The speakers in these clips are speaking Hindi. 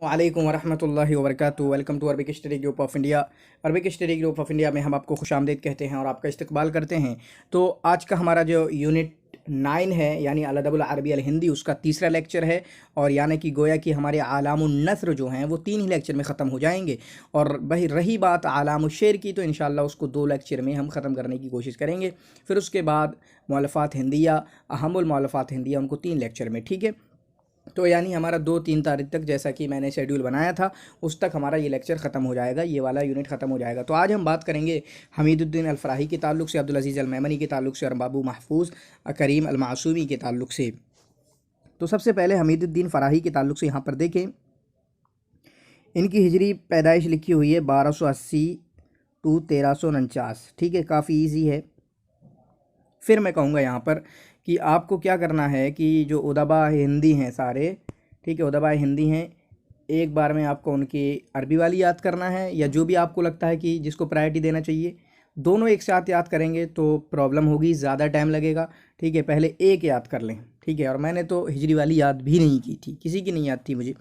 वालेकुम वरहमतुल्लाहि वबरकातुहू। Welcome to Arabic study group of India. Arabic study group of India में हम आपको खुशामदीद कहते हैं और आपका इस्तकबाल करते हैं। तो आज का हमारा जो यूनिट 9 है यानी अल अदबुल अरबी अल हिंदी, उसका तीसरा लेक्चर है। और यानी कि गोया कि हमारे आलामुन नस्र जो हैं वो 3 ही लेक्चर में ख़त्म हो जाएंगे। और भाई रही बात आलामुल शेर की, तो इंशाअल्लाह उसको 2 लेक्चर में हम ख़त्म करने की कोशिश करेंगे। फिर उसके बाद मुअल्लफ़ात हिंदिया, अहमुल मुअल्लफ़ात हिंदिया, उनको 3 लेक्चर में, ठीक है। तो यानी हमारा 2-3 तारीख तक, जैसा कि मैंने शेड्यूल बनाया था, उस तक हमारा ये लेक्चर ख़त्म हो जाएगा, ये वाला यूनिट ख़त्म हो जाएगा। तो आज हम बात करेंगे हमीदुद्दीन अल फ़राही के ताल्लुक़ से, अब्दुल अज़ीज़ अल मेमनी के ताल्लुक़ से और बाबू महफूज़ करीम अल मासूमी के ताल्लुक़ से। तो सबसे पहले हमीदुद्दीन फ़राही के ताल्लुक़ से यहाँ पर देखें, इनकी हिजरी पैदाइश लिखी हुई है 1280 टू 1349, ठीक है, काफ़ी ईजी है। फिर मैं कहूँगा यहाँ पर कि आपको क्या करना है कि जो उदबा हिंदी हैं सारे, ठीक है, उदबा हिंदी हैं, एक बार में आपको उनकी अरबी वाली याद करना है, या जो भी आपको लगता है कि जिसको प्रायोरिटी देना चाहिए, दोनों एक साथ याद करेंगे तो प्रॉब्लम होगी, ज़्यादा टाइम लगेगा, ठीक है। पहले एक याद कर लें, ठीक है। और मैंने तो हिजरी वाली याद भी नहीं की थी, किसी की नहीं याद थी मुझे,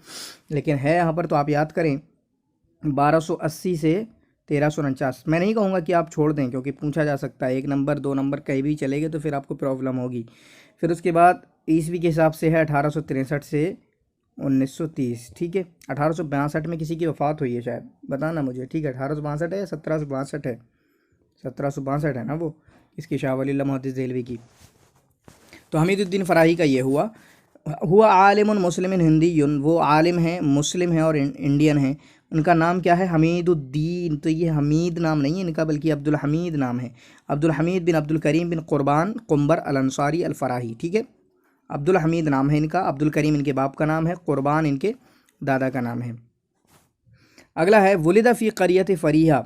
लेकिन है यहाँ पर, तो आप याद करें 1280 से 1349। मैं नहीं कहूँगा कि आप छोड़ दें, क्योंकि पूछा जा सकता है, 1 नंबर 2 नंबर कहीं भी चलेंगे तो फिर आपको प्रॉब्लम होगी। फिर उसके बाद ईस्वी के हिसाब से है 1863 से 1930, ठीक है। 1862 में किसी की वफ़ात हुई है शायद, बताना मुझे, ठीक है। 1862 है या 1762 है? 1762 है ना वो, इसकी शाह वली मोहद्दिस देहलवी की। तो हमीदुद्दीन फ़राही का ये हुआ आलिमुन मुस्लिमिन हिंदीयुन, वो आलिम हैं, मुस्लिम हैं और इंडियन हैं। उनका नाम क्या है? हमीदुद्दीन। तो ये हमीद नाम नहीं है इनका, बल्कि अब्दुल हमीद नाम है। अब्दुल हमीद बिन अब्दुल करीम बिन क़ुरबान कुंबर अल अंसारी अल फ़राही, ठीक है। अब्दुल हमीद नाम है इनका, अब्दुल करीम इनके बाप का नाम है, क़ुरबान इनके दादा का नाम है। अगला है वुलिदा फ़ी क़रियत फ़रीहा,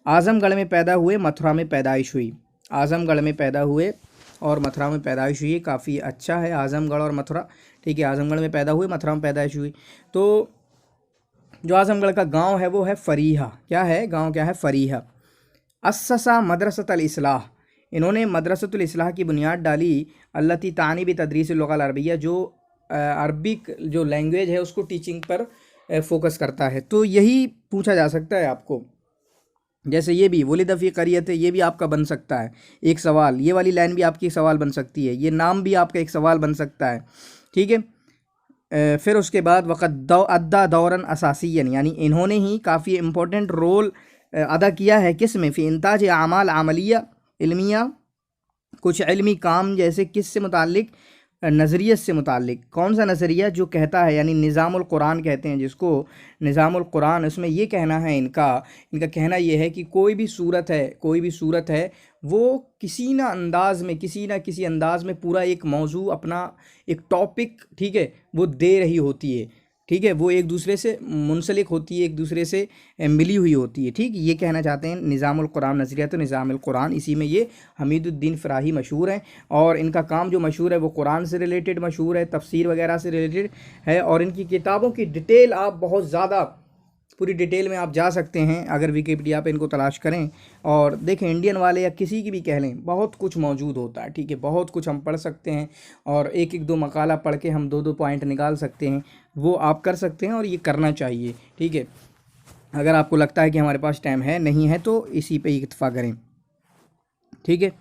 आज़मगढ़ में पैदा हुए, मथुरा में पैदाइश हुई। आज़मगढ़ में पैदा हुए और मथुरा में पैदाइश हुई, काफ़ी अच्छा है आज़मगढ़ और मथुरा, ठीक है। आज़मगढ़ में पैदा हुए, मथुरा में पैदाइश हुई। तो जो आज़मगढ़ का गांव है वो है फ़रीहा। क्या है गांव? क्या है? फ़रीहा। अस्ससा मदरसतुल इस्लाह, इन्होंने मदरसतुल इस्लाह की बुनियाद डाली। अल्लती तानी बि तदरीसिल लुग़ल अरबिया, जो अरबिक जो लैंग्वेज है उसको टीचिंग पर फोकस करता है। तो यही पूछा जा सकता है आपको, जैसे ये भी वुलिदा फ़ी क़रियत है, ये भी आपका बन सकता है एक सवाल, ये वाली लाइन भी आपकी एक सवाल बन सकती है, ये नाम भी आपका एक सवाल बन सकता है, ठीक है। फिर उसके बाद वक़द अद्दा दौरन असासियन, यानी इन्होंने ही काफ़ी इम्पोर्टेंट रोल अदा किया है किस में? फ़ी इंताज आमाल आमलिया इल्मिया, कुछ इल्मी काम, जैसे किस से मुताल्लिक? नज़रियत से मुताल्लिक। कौन सा नज़रिया? जो कहता है, यानी निज़ामुल कुरान कहते हैं जिसको, निज़ामुल कुरान, उसमें ये कहना है इनका कहना ये है कि कोई भी सूरत है वो किसी ना किसी अंदाज़ में पूरा एक मौजू, अपना एक टॉपिक, ठीक है, वो दे रही होती है, ठीक है। वो एक दूसरे से मुंसलिक होती है, एक दूसरे से मिली हुई होती है, ठीक। ये कहना चाहते हैं निज़ामुल कुरान, नज़रियत निज़ामुल कुरान, इसी में ये हमीदुद्दीन फ़राही मशहूर हैं। और इनका काम जो मशहूर है वो कुरान से रिलेटेड मशहूर है, तफसीर वगैरह से रिलेटेड है। और इनकी किताबों की डिटेल आप बहुत ज़्यादा, पूरी डिटेल में आप जा सकते हैं अगर विकिपीडिया पे इनको तलाश करें और देखें। इंडियन वाले या किसी की भी कह लें, बहुत कुछ मौजूद होता है, ठीक है। बहुत कुछ हम पढ़ सकते हैं और एक एक 2 मकाला पढ़ के हम 2-2 पॉइंट निकाल सकते हैं, वो आप कर सकते हैं और ये करना चाहिए, ठीक है। अगर आपको लगता है कि हमारे पास टाइम है, नहीं है, तो इसी पे इक्तफ़ा करें, ठीक है।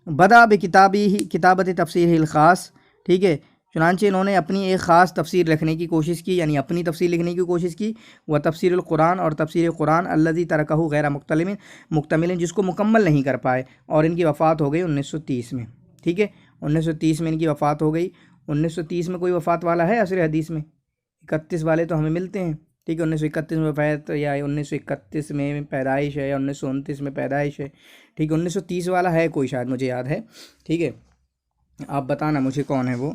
बदा बे किताबत तफसीर ख़ास, ठीक है। चुनांचे इन्होंने अपनी एक ख़ास तफसीर लिखने की कोशिश की, यानी अपनी तफसीर लिखने की कोशिश की। वह तफसीरुल कुरान, और तफसीर कुरान अल्लज़ी तरकहु गैर मुक्तमिल, जिसको मुकम्मल नहीं कर पाए। और इनकी वफ़ात हो गई 1930 में, ठीक है। 1930 में इनकी वफ़ात हो गई। 1930 में कोई वफ़ात वाला है असर हदीस में? 31 वाले तो हमें मिलते हैं, ठीक है। 1931 में वफ़ात, या 1931 में पैदाइश है, या 1929 में पैदाइश है, ठीक है। 1930 वाला है कोई, शायद मुझे याद है, ठीक है। आप बताना मुझे कौन है वो।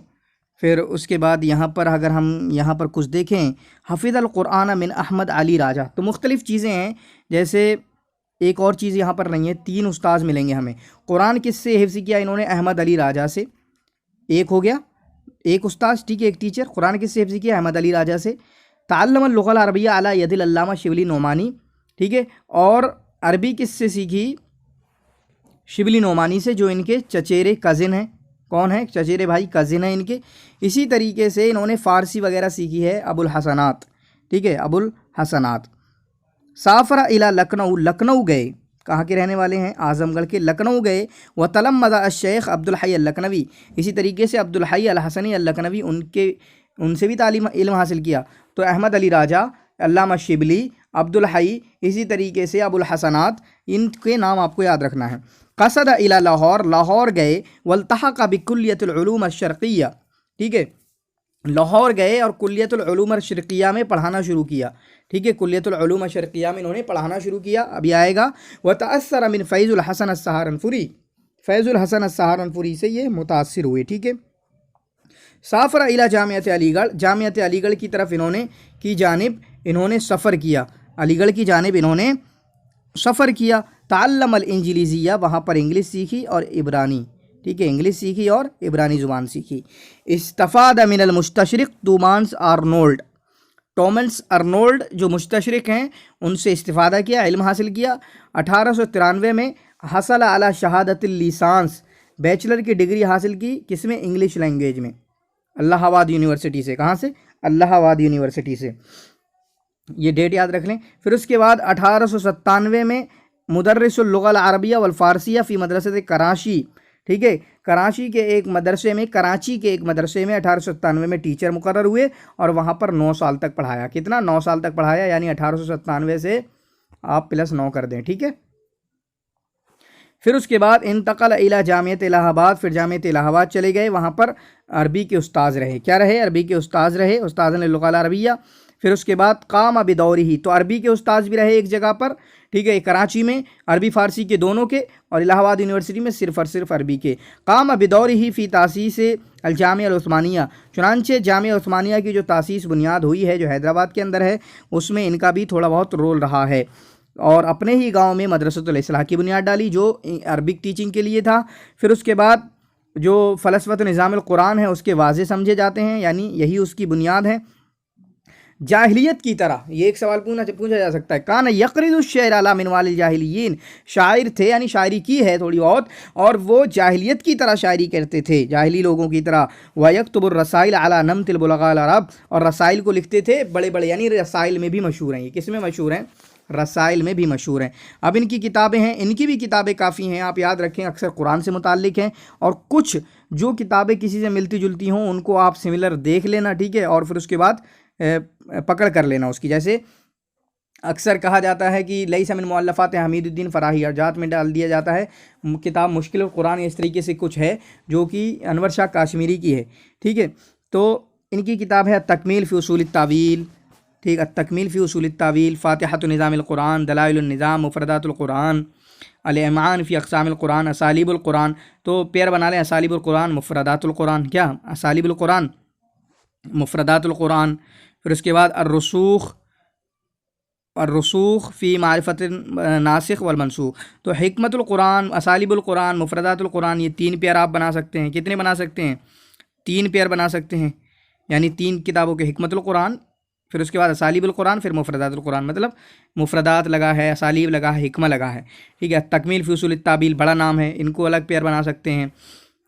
फिर उसके बाद यहाँ पर अगर हम यहाँ पर कुछ देखें, हफ़िज़ अल क़ुरआन मिन अहमद अली राजा, तो मुख्तलिफ़ चीज़ें हैं। जैसे एक और चीज़ यहाँ पर नहीं है, 3 उस्ताद मिलेंगे हमें। कुरान किससे हिफ्ज़ किया इन्होंने? अहमद अली राजा से, एक हो गया, एक उस्ताद, ठीक है, एक टीचर। कुरान किससे हिफ्ज़ किया? अहमद अली राजा से। तअल्लमल लुग़ल अरबिया अला यदिल अल्लामा शिबली नोमानी, ठीक है। और अरबी किससे सीखी? शिबली नोमानी से, जो इनके चचेरे कज़िन हैं। कौन है? चचेरे भाई, कज़िन है इनके। इसी तरीके से इन्होंने फ़ारसी वगैरह सीखी है अबुल हसनात, ठीक है, अबुल हसनात। साफरा इला लखनऊ, लखनऊ गए, कहाँ के रहने वाले हैं, आजमगढ़ के, लखनऊ गए। व तलम मदा शेख अब्दुल हई अल लखनवी, इसी तरीके से अब्दुल हई अल हसनी अल लखनवी उनसे भी तालीम इल्म हासिल किया। तो अहमद अली राजा, अल्लामा शिबली, अब्दुल हई, इसी तरीके से अबुल हसनात, इनके नाम आपको याद रखना है। कसद इला लाहौर, लाहौर गए। वल्तहक़ बिकुल्लियतुल उलूम अश-शर्क़िय्या, ठीक है, लाहौर गए और कुल्लियतुल उलूम अश-शर्क़िय्या में पढ़ाना शुरू किया। ठीक है, कुल्लियतुल उलूम अश-शर्क़िय्या में इन्होंने पढ़ाना शुरू किया, अभी आएगा। व तअस्सर मिन फ़ैज़ुल हसन अस-सहारनपुरी, फ़ैज़ुल हसन अस-सहारनपुरी से ये मुतासिर हुए। ठीक है। साफरा इला जामियत अलीगढ़, जामियत अलीगढ़ की तरफ इन्होंने सफ़र किया, अलीगढ़ की जानिब इन्होंने सफ़र किया। ताल्लम अल इंजलीज़िया, वहाँ पर इंग्लिश सीखी और इब्रानी, ठीक है, इंग्लिश सीखी और इब्रानी ज़ुबान सीखी। इस्तफ़ाद मिनल मुस्तशरिक़ टॉमस आर्नोल्ड, टॉमस आर्नोल्ड जो मुस्तशरिक़ हैं उनसे इस्तिफ़ादा किया, इल्म हासिल किया। 1893 में हसल अला शहादतुल लिसांस, बैचलर की डिग्री हासिल की, किसमें, इंग्लिश लैंग्वेज में, इलाहाबाद यूनिवर्सिटी से। कहाँ से, इलाहाबाद यूनिवर्सिटी से, ये डेट याद रख लें। फिर उसके बाद 1897 में मुदर्रिसुल लुग़ल अरबिया वल फ़ारसिया फ़ी मदरसत कराची, ठीक है, कराची के एक मदरसे में 1897 में टीचर मुकर्रर हुए और वहाँ पर 9 साल तक पढ़ाया। कितना, 9 साल तक पढ़ाया, यानी 1897 से आप +9 कर दें। ठीक है। फिर उसके बाद इंतक़ल इला जामियत इलाहाबाद, फिर जामियत इलाहाबाद चले गए, वहाँ पर अरबी के उस्ताद रहे। क्या रहे, अरबी के उस्ताद रहे, उस्ताद लुग़ल अरबिया। फिर उसके बाद काम बिदौरी ही, तो अरबी के उस्ताद भी रहे एक जगह पर, ठीक है, कराची में अरबी फ़ारसी के दोनों के, और इलाहाबाद यूनिवर्सिटी में सिर्फ़ और सिर्फ अरबी के। काम बिदौरी ही फ़ी तासीस अल जामिया अल उस्मानिया, चुनांचे जामिया उस्मानिया की जो तासीस बुनियाद हुई है, जो हैदराबाद के अंदर है, उसमें इनका भी थोड़ा बहुत रोल रहा है। और अपने ही गाँव में मदरसतुल इस्लाह की बुनियाद डाली, जो अरबिक टीचिंग के लिए था। फिर उसके बाद जो फ़लसफ़त निज़ामुल कुरान है उसके वाज़े समझे जाते हैं, यानी यही उसकी बुनियाद है। जाहिलियत की तरह, ये एक सवाल पूछा जा सकता है, कान यक़रिज़ुश्शेर अला मिनवालिल जाहिलियीन, शायर थे, यानी शायरी की है थोड़ी बहुत, और वो जाहिलियत की तरह शायरी करते थे, जाहिली लोगों की तरह। व यक्तुबुर रसाइल अला नमतिल बुलगाल अरब, और रसाइल को लिखते थे बड़े बड़े, यानी रसाइल में भी मशहूर हैं। ये किस में मशहूर हैं, रसाइल में भी मशहूर हैं। अब इनकी किताबें हैं, इनकी भी किताबें काफ़ी हैं, आप याद रखें, अक्सर कुरान से मुताल्लिक़ हैं, और कुछ जो किताबें किसी से मिलती जुलती हों उनको आप सिमिलर देख लेना, ठीक है, और फिर उसके बाद पकड़ कर लेना उसकी। जैसे अक्सर कहा जाता है कि लईसा मिन मुअल्लफ़ात हमीदुद्दीन फ़राही, अर्जात में डाल दिया जाता है किताब मुश्किल कुरान, इस तरीके से कुछ है जो कि अनवर शाह काश्मीरी की है। ठीक है, तो इनकी किताब है तकमील फ़ी उसूल तावील, ठीक है, तकमील फ़ी उसूल तावील, फ़ातिहतुन निज़ामिल कुरान, दलाइलुन निज़ाम, मुफ़रदातुल कुरान, अल-इमान फ़ी अक़सामिल कुरान, असालीबुल कुरान। तो पेयर बना लें, असालीबुल कुरान, मुफ़रदातुल कुरान, क्या, असालीबुल कुरान, मुफ़रदातुल कुरान। फिर उसके बाद अर्रसूख़ फ़ी मारिफ़तिन नासिख़ वल मनसूख़। तो हिकमतुल कुरान, असालिबुल कुरान, मुफ़रदातुल कुरान, ये 3 पेयर आप बना सकते हैं। कितने बना सकते हैं, 3 पेयर बना सकते हैं, यानी 3 किताबों के, हिकमतुल कुरान, फिर उसके बाद असालिबुल कुरान, फिर मुफ़रदातुल कुरान, मतलब मुफ़रदात लगा है, असालीब लगा है, हिकमा लगा है। ठीक है, तकमील फ़ी उसूल तावील बड़ा नाम है, इनको अलग पेयर बना सकते हैं।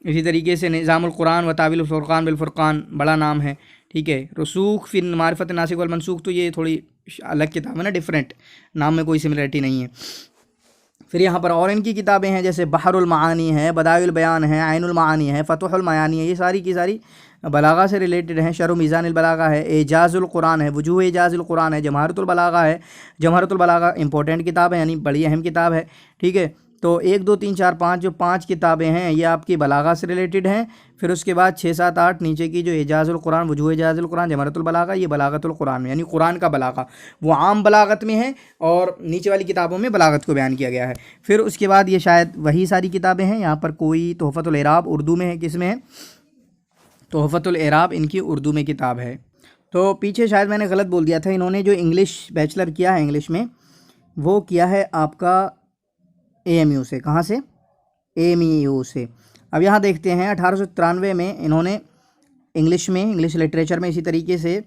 इसी तरीके से निज़ामुल कुरान व तावील फ़ुरक़ान बिल फ़ुरक़ान बड़ा नाम है। ठीक है, रसूख़ फ़ी मारिफ़त नासिख़ वल मनसूख़, तो ये थोड़ी अलग किताब है ना, डिफरेंट, नाम में कोई सिमिलरिटी नहीं है। फिर यहाँ पर और इनकी किताबें हैं, जैसे बहरुल मानी है, बदाइउल बयान है, ऐनुल मानी है, फ़तहुल मयानी है, ये सारी की सारी बलागा से रिलेटेड हैं। शरह मीज़ानुल बलागा है, एजाज़ुल कुरान है, वजूह एजाज़ुल कुरान है, जमहरतुल बलागा है। जमहरतुल बलागा इंपॉर्टेंट किताब है, यानी बड़ी अहम किताब है। ठीक है, तो 1 2 3 4 5 जो 5 किताबें हैं ये आपकी बलागा से रिलेटेड हैं। फिर उसके बाद 6 7 8 नीचे की जो एजाज़ुल कुरान, वजूह एजाज़ुल कुरान, जमहरतुल बलागा, ये बलागतुल कुरान में, यानी कुरान का बलागा, वो आम बलागत में है और नीचे वाली किताबों में बलागत को बयान किया गया है। फिर उसके बाद ये शायद वही सारी किताबें हैं। यहाँ पर कोई तोहफ़तुल एराब उर्दू में है, किस में है, तोहफ़तुल एराब इनकी उर्दू में किताब है। तो पीछे शायद मैंने गलत बोल दिया था, इन्होंने जो इंग्लिश बैचलर किया है इंग्लिश में, वो किया है आपका AMU से। कहाँ से, AMU से। अब यहाँ देखते हैं 1893 में इन्होंने इंग्लिश में, इंग्लिश लिटरेचर में, इसी तरीके से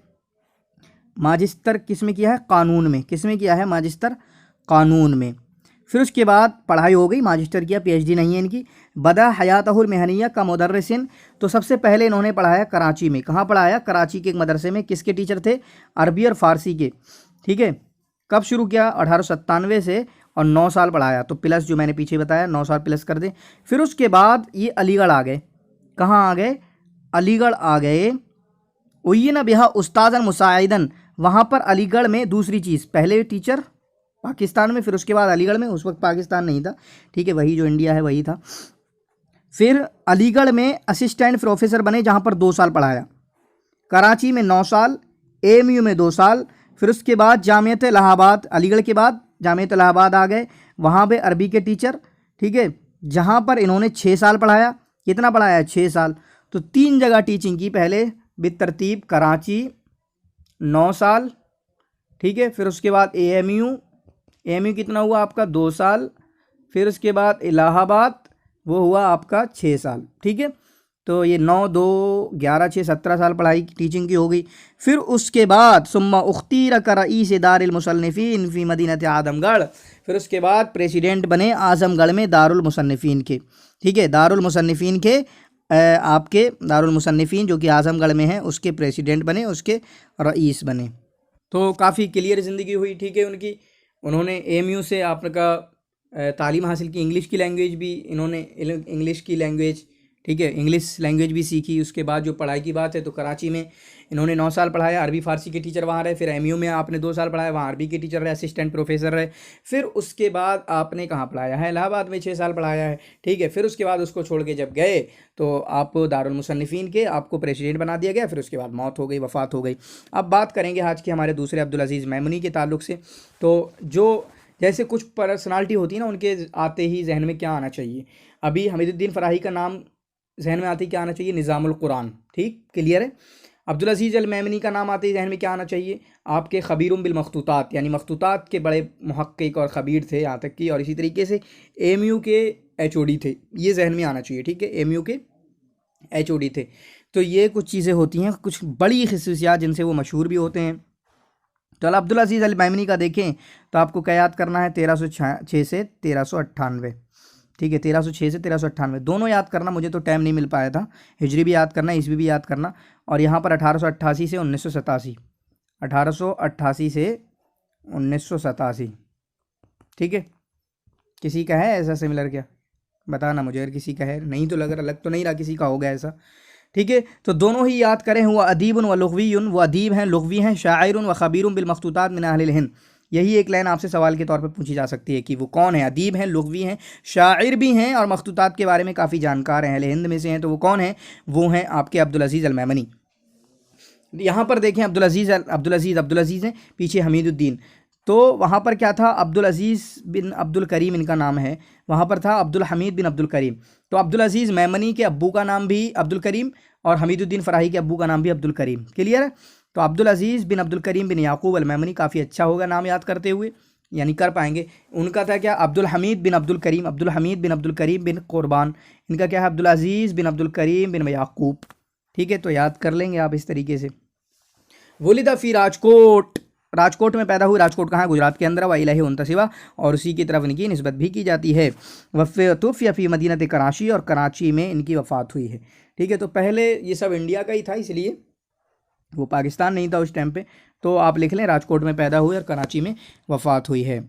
माजिस्टर किस में किया है, कानून में, किस में किया है, माजिस्टर कानून में। फिर उसके बाद पढ़ाई हो गई, माजिस्टर किया, पीएचडी नहीं है इनकी। बदा हयातहुल मेहनिया का मुदर्रिसिन, तो सबसे पहले इन्होंने पढ़ाया कराची में। कहाँ पढ़ाया? कराची के एक मदरसे में। किसके टीचर थे? अरबी और फ़ारसी के। ठीक है। कब शुरू किया? 1897 से, और 9 साल पढ़ाया। तो प्लस जो मैंने पीछे बताया 9 साल प्लस कर दें। फिर उसके बाद ये अलीगढ़ आ गए। कहाँ आ गए? अलीगढ़ आ गए। उय्यन बिहा उस्तादन मुसाइदन, वहाँ पर अलीगढ़ में दूसरी चीज़, पहले टीचर पाकिस्तान में, फिर उसके बाद अलीगढ़ में। उस वक्त पाकिस्तान नहीं था, ठीक है, वही जो इंडिया है वही था। फिर अलीगढ़ में असिस्टेंट प्रोफेसर बने, जहाँ पर 2 साल पढ़ाया। कराची में 9 साल, एएमयू में 2 साल। फिर उसके बाद जामियत इलाहाबाद, अलीगढ़ के बाद जामियत इलाहाबाद आ गए, वहाँ पे अरबी के टीचर, ठीक है, जहाँ पर इन्होंने 6 साल पढ़ाया। कितना पढ़ाया? 6 साल। तो 3 जगह टीचिंग की। पहले बितरतीब कराची 9 साल, ठीक है, फिर उसके बाद एएमयू कितना हुआ आपका? 2 साल। फिर उसके बाद इलाहाबाद, वो हुआ आपका 6 साल, ठीक है। तो ये 9, 2, 11, 6, 17 साल पढ़ाई टीचिंग की हो गई। फिर उसके बाद सुम्मा उख्तीर का रईस दारुल मुसन्निफीन फ़ी मदीनत आजमगढ़, फिर उसके बाद प्रेसिडेंट बने आजमगढ़ में दारुल मुसन्निफीन के, ठीक है, दारुल मुसन्निफीन के, आपके दारुल मुसन्निफीन जो कि आजमगढ़ में है उसके प्रेसिडेंट बने, उसके रईस बने। तो काफ़ी क्लियर ज़िंदगी हुई, ठीक है उनकी। उन्होंने एएमयू से आपका तालीम हासिल की, इंग्लिश की लैंग्वेज भी इन्होंने, इंग्लिश की लैंग्वेज, ठीक है, इंग्लिश लैंग्वेज भी सीखी। उसके बाद जो पढ़ाई की बात है तो कराची में इन्होंने 9 साल पढ़ाया, अरबी फ़ारसी के टीचर वहाँ रहे। फिर एएमयू में आपने 2 साल पढ़ाया, वहाँ अरबी के टीचर रहे, असिस्टेंट प्रोफेसर रहे। फिर उसके बाद आपने कहाँ पढ़ाया है? इलाहाबाद में 6 साल पढ़ाया है, ठीक है। फिर उसके बाद उसको छोड़ के जब गए तो आप दारुल मुसन्निफीन के आपको प्रेसिडेंट बना दिया गया। फिर उसके बाद मौत हो गई, वफ़ात हो गई। अब बात करेंगे आज के हमारे दूसरे अब्दुल अज़ीज़ मेमनी के ताल्लुक़ से। तो जो जैसे कुछ पर्सनालिटी होती है ना, उनके आते ही जहन में क्या आना चाहिए? अभी हमीदुद्दीन फ़राही का नाम जहन में आते ही क्या आना चाहिए? निज़ामुल कुरान, ठीक, क्लियर है। अब्दुल अज़ीज़ अल मेमनी का नाम आते ही जहन में क्या आना चाहिए? आपके ख़बीरुम बिल मखतूतात, यानी मखतूतात के बड़े मुहक्किक और ख़बीर थे यहाँ तक कि, और इसी तरीके से एएमयू के एचओडी थे, ये जहन में आना चाहिए, ठीक है, एएमयू के एचओडी थे। तो ये कुछ चीज़ें होती हैं, कुछ बड़ी खसूसियात जिनसे वो मशहूर भी होते हैं। तो अब्दुल अज़ीज़ अल मेमनी का देखें तो आपको क्या याद करना है? 1306 से 1398, ठीक है, 1306 से 1398 दोनों याद करना। मुझे तो टाइम नहीं मिल पाया था। हिजरी भी याद करना, ईस्वी भी याद करना। और यहाँ पर 1888 से 1987, 1888 से 1987, ठीक है। किसी का है ऐसा सिमिलर क्या? बताना मुझे अगर किसी का है। नहीं तो लग तो नहीं रहा किसी का होगा ऐसा, ठीक है। तो दोनों ही याद करें। हुआ अदीबुन व लुग़वियुन, वो अदीब हैं, लुग़वी हैं। शाइरुन व ख़बीरुन बिल मखतूतात मिन अहलिल हिंद, यही एक लाइन आपसे सवाल के तौर पर पूछी जा सकती है कि वो कौन है? अदीब हैं, लुग़वी हैं, शायर भी हैं, और मखतूतात के बारे में काफ़ी जानकार हैं, अहले हिंद में से हैं। तो वो कौन है? वो हैं आपके अब्दुल अज़ीज़ अल मेमनी। यहाँ पर देखें अब्दुल अज़ीज़ हैं, पीछे हमीदुद्दीन। तो वहाँ पर क्या था? अब्दुल अज़ीज़ बिन अब्दुल करीम इनका नाम है, वहाँ पर था अब्दुल हमीद बिन अब्दुल करीम। तो अब्दुल अज़ीज़ मेमनी के अब्बू का नाम भी अब्दुल करीम, और हमीदुद्दीन फ़राही के अब्बू का नाम भी अब्दुल करीम, क्लियर है। तो अब्दुल अज़ीज़ बिन अब्दुल करीम बिन याकूब अल मेमनी, काफ़ी अच्छा होगा नाम याद करते हुए, यानी कर पाएंगे। उनका था क्या? अब्दुल हमीद बिन अब्दुल करीम, अब्दुल हमीद बिन अब्दुल करीम बिन कुर्बान। इनका क्या है? अब्दुल अज़ीज़ बिन अब्दुल करीम बिन याकूब, ठीक है। तो याद कर लेंगे आप इस तरीके से। वलिदा फ़ी राजकोट, राजकोट में पैदा हुई। राजकोट कहाँ है? गुजरात के अंदर। व इलैहि मुंतसिबा, और उसी की तरफ इनकी निस्बत भी की जाती है। वफ़ी फ़ी मदीनत कराची, और कराची में इनकी वफ़ात हुई है, ठीक है। तो पहले ये सब इंडिया का ही था, इसलिए वो पाकिस्तान नहीं था उस टाइम पे। तो आप लिख लें राजकोट में पैदा हुए और कराची में वफ़ात हुई है।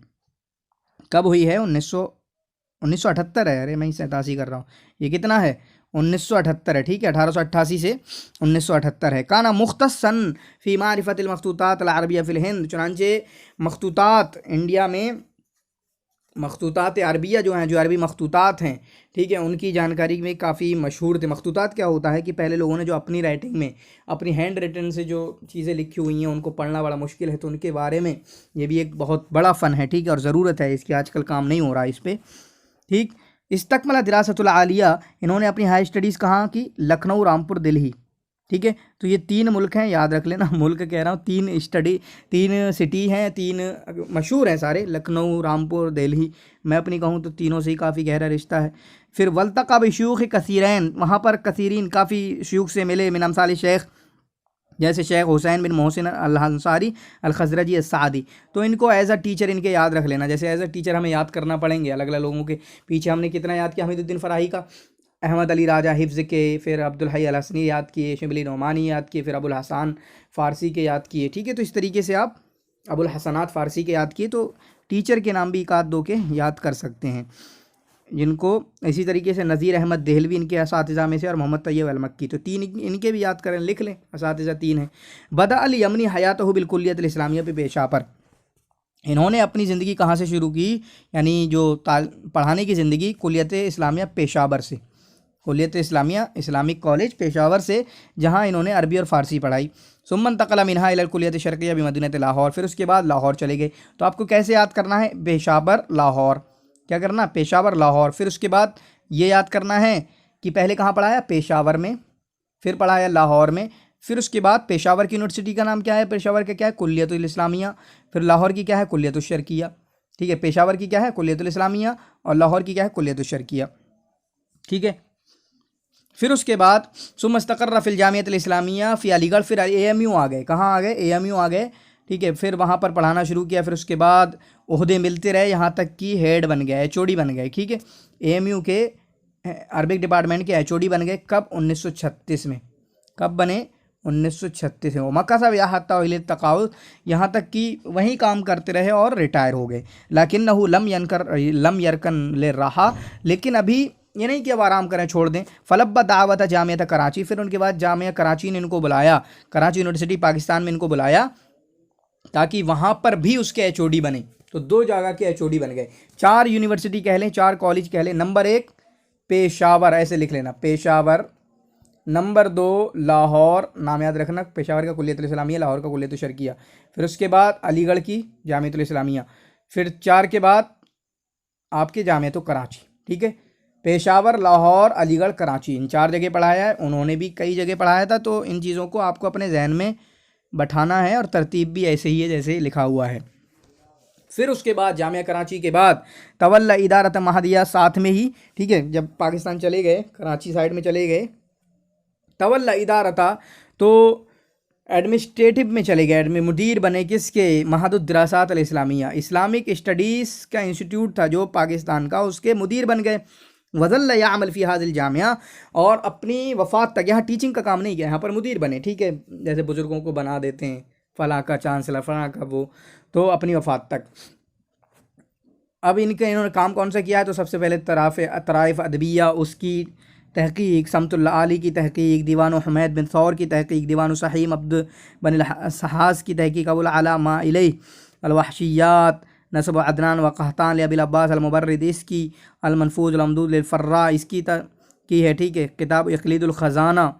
कब हुई है? 1978 है। अरे मैं 87 कर रहा हूँ, ये कितना है? 1978 है, ठीक है। 1888 से 1978 है। काना मुख्तसन फ़ी मारिफ़तिल मखतूतात अल अरबिया फ़िल हिंद, चुनांचे मखतूतात इंडिया में, मखतूतात अरबिया जो हैं, जो अरबी मखतूतात हैं, ठीक है, उनकी जानकारी में काफ़ी मशहूर थे। मखतूतात क्या होता है कि पहले लोगों ने जो अपनी राइटिंग में, अपनी हैंड रिटन से जो चीज़ें लिखी हुई हैं उनको पढ़ना बड़ा मुश्किल है, तो उनके बारे में ये भी एक बहुत बड़ा फ़न है, ठीक है, और ज़रूरत है इसकी। आजकल काम नहीं हो रहा इस पर, ठीक। इस्तकमला दिरासतुल आलिया, इन्होंने अपनी हाई स्टडीज़ कहाँ की? लखनऊ, रामपुर, दिल्ली, ठीक है। तो ये 3 मुल्क हैं, याद रख लेना। मुल्क कह रहा हूँ, 3 सिटी हैं, 3 मशहूर हैं सारे, लखनऊ, रामपुर, दिल्ली। मैं अपनी कहूँ तो तीनों से ही काफ़ी गहरा रिश्ता है। फिर वल्तक़ा बिशयूख़ कसीरैन, वहाँ पर कसीरीन काफ़ी शयूख से मिले। मिन अमसाल शेख जैसे शेख हुसैन बिन मोहसिन अल अंसारी अल खजरजी अस्सादी। तो इनको एज अ टीचर इनके याद रख लेना। जैसे एज अ टीचर हमें याद करना पड़ेंगे अलग अलग लोगों के। पीछे हमने कितना याद किया, हमीदुद्दीन फ़राही का, अहमद अली राजा हिफ्ज़ के, फिर अब्दुल हई अल हसनी याद किए, शिबली नोमानी याद किए, फिर अबुल हसन फ़ारसी के याद किए। ठीक है, तो इस तरीके से आप अबुल हसनात फ़ारसी के याद किए, तो टीचर के नाम भी एक आध दो के याद कर सकते हैं जिनको। इसी तरीके से नज़ीर अहमद देहलवी इनके असातिज़ा में से, और मोहम्मद तैयब अल मक्की, तो तीन इनके भी याद करें, लिख लें, असातिज़ा तीन हैं। बदा अल यमनी हयातहु बिलकुल्लियत अल इस्लामिया पे पेशावर, इन्होंने अपनी ज़िंदगी कहाँ से शुरू की, यानी जो पढ़ाने की ज़िंदगी कुल्लियत इस्लामिया पेशावर से, कुल्लियत इस्लामिया इस्लामिक कॉलेज पेशावर से, जहाँ इन्होंने अरबी और फ़ारसी पढ़ाई। सुम्मन तकला मिनहा इलल कुल्लियत शर्क़िया बिमदीनत लाहौर, फिर उसके बाद लाहौर चले गए। तो आपको कैसे याद करना है, पेशावर लाहौर, क्या करना, पेशावर लाहौर। फिर उसके बाद ये याद करना है कि पहले कहाँ पढ़ाया, पेशावर में, फिर पढ़ाया लाहौर में, फिर उसके बाद पेशावर की यूनिवर्सिटी का नाम क्या है, पेशावर का क्या है, कुल्लियतुल इस्लामिया, फिर लाहौर की क्या है, कुल्लियतुल शर्क़िया। ठीक है, पेशावर की क्या है, कुल्लियतुल इस्लामिया, और लाहौर की क्या है, कुल्लियतुल शर्क़िया। ठीक है, फिर उसके बाद सुमस्तक़र्र फ़िल जामियतुल इस्लामिया फ़ी अलीगढ़, फिर AMU आ गए, कहाँ आ गए, AMU आ गए। ठीक है, फिर वहाँ पर पढ़ाना शुरू किया। फिर उसके बाद ओहदे मिलते रहे, यहाँ तक कि हेड बन गए, HOD बन गए। ठीक है, AMU के अरबिक डिपार्टमेंट के HOD बन गए, कब, 1936 में। कब बने, 1936 में। मक्का साहब या हत्ता तकाउद, यहाँ तक कि वहीं काम करते रहे और रिटायर हो गए। लाकिन्नहु लम यरकन ले रहा, लेकिन अभी ये नहीं कि अब आराम करें, छोड़ दें। फलब्बा दावत जामिया कराची, फिर उनके बाद जामिया कराची ने इनको बुलाया, कराची यूनिवर्सिटी पाकिस्तान में इनको बुलाया, ताकि वहाँ पर भी उसके HOD बने। तो 2 जगह के HOD बन गए। 4 यूनिवर्सिटी कह लें, 4 कॉलेज कह लें। नंबर 1 पेशावर, ऐसे लिख लेना, पेशावर। नंबर 2 लाहौर, नाम याद रखना, पेशावर का कुल्लियतुल इस्लामिया, लाहौर का कुल्लियतुल शर्क़िया। फिर उसके बाद अलीगढ़ की जामियतुल इस्लामिया। फिर 4 के बाद आपके जामियतुल कराची। ठीक है, पेशावर, लाहौर, अलीगढ़, कराची, इन 4 जगह पढ़ाया है। उन्होंने भी कई जगह पढ़ाया था। तो इन चीज़ों को आपको अपने जहन में बैठाना है, और तरतीब भी ऐसे ही है जैसे लिखा हुआ है। फिर उसके बाद जामिया कराची के बाद तवल्ला इदारत महदिया, साथ में ही, ठीक है, जब पाकिस्तान चले गए, कराची साइड में चले गए, तवल्ला इदारता, तो एडमिनिस्ट्रेटिव में चले गए, मुदीर बने किसके, महदुद्दरासात अल इस्लामिया, इस्लामिक स्टडीज़ का इंस्टीट्यूट था जो पाकिस्तान का, उसके मुदीर बन गए। वज़ल्ल यामल फ़ी हाज़िल जामिया, और अपनी वफ़ात तक यहाँ टीचिंग का काम नहीं किया, यहाँ पर मुदीर बने। ठीक है, जैसे बुज़ुर्गों को बना देते हैं, फ़लाँ का चांसलर, फ़लाँ का वो, तो अपनी वफ़ात तक। अब इन्होंने काम कौन सा किया है, तो सबसे पहले तराइफ़ अदबिया, उसकी तहक़ीक़, समतुल्लाह आली की तहक़ीक़, दीवान हुमैद बिन सौर की तहक़ीक़, दीवान सहीम अब्द बिन सहास की तहक़ीक़, अबुल अला मा इलैह अल वहशियात, नसब अदनान व कहतान अबिल अब्बास अल मुबर्रिद, इसकी अल-मनफूज़ अल-ममदूद लिल फ़र्रा, इसकी की है। ठीक है, किताब इक़लीदुल ख़ज़ाना,